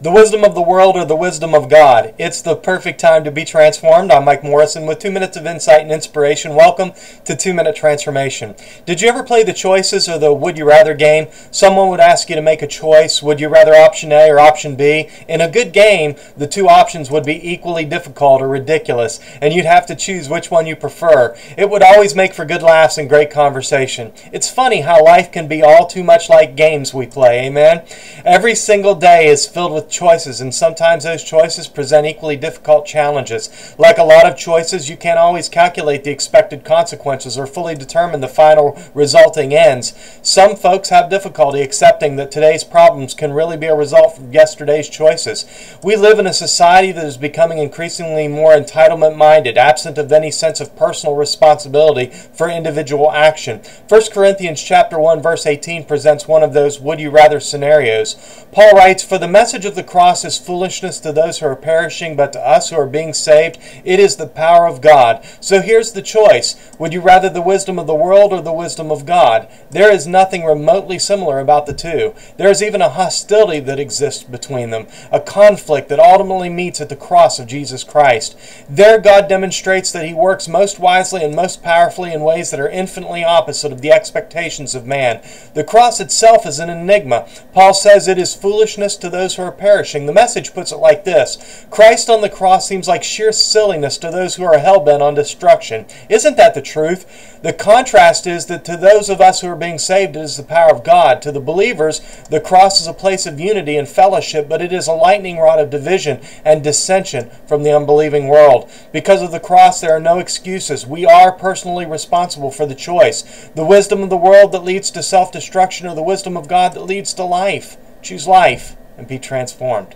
The wisdom of the world or the wisdom of God? It's the perfect time to be transformed. I'm Mike Morrison with 2 minutes of insight and inspiration. Welcome to 2 Minute Transformation. Did you ever play the choices or the would you rather game? Someone would ask you to make a choice. Would you rather option A or option B? In a good game, the two options would be equally difficult or ridiculous, and you'd have to choose which one you prefer. It would always make for good laughs and great conversation. It's funny how life can be all too much like games we play, amen? Every single day is filled with choices, and sometimes those choices present equally difficult challenges. Like a lot of choices, you can't always calculate the expected consequences or fully determine the final resulting ends. Some folks have difficulty accepting that today's problems can really be a result of yesterday's choices. We live in a society that is becoming increasingly more entitlement-minded, absent of any sense of personal responsibility for individual action. 1 Corinthians chapter 1, verse 18 presents one of those would-you-rather scenarios. Paul writes, "For the message of the cross is foolishness to those who are perishing, but to us who are being saved, it is the power of God." So here's the choice. Would you rather the wisdom of the world or the wisdom of God? There is nothing remotely similar about the two. There is even a hostility that exists between them, a conflict that ultimately meets at the cross of Jesus Christ. There God demonstrates that He works most wisely and most powerfully in ways that are infinitely opposite of the expectations of man. The cross itself is an enigma. Paul says it is foolishness to those who are perishing. The Message puts it like this: Christ on the cross seems like sheer silliness to those who are hell-bent on destruction. Isn't that the truth? The contrast is that to those of us who are being saved, it is the power of God. To the believers, the cross is a place of unity and fellowship, but it is a lightning rod of division and dissension from the unbelieving world. Because of the cross, there are no excuses. We are personally responsible for the choice. The wisdom of the world that leads to self-destruction or the wisdom of God that leads to life. Choose life and be transformed.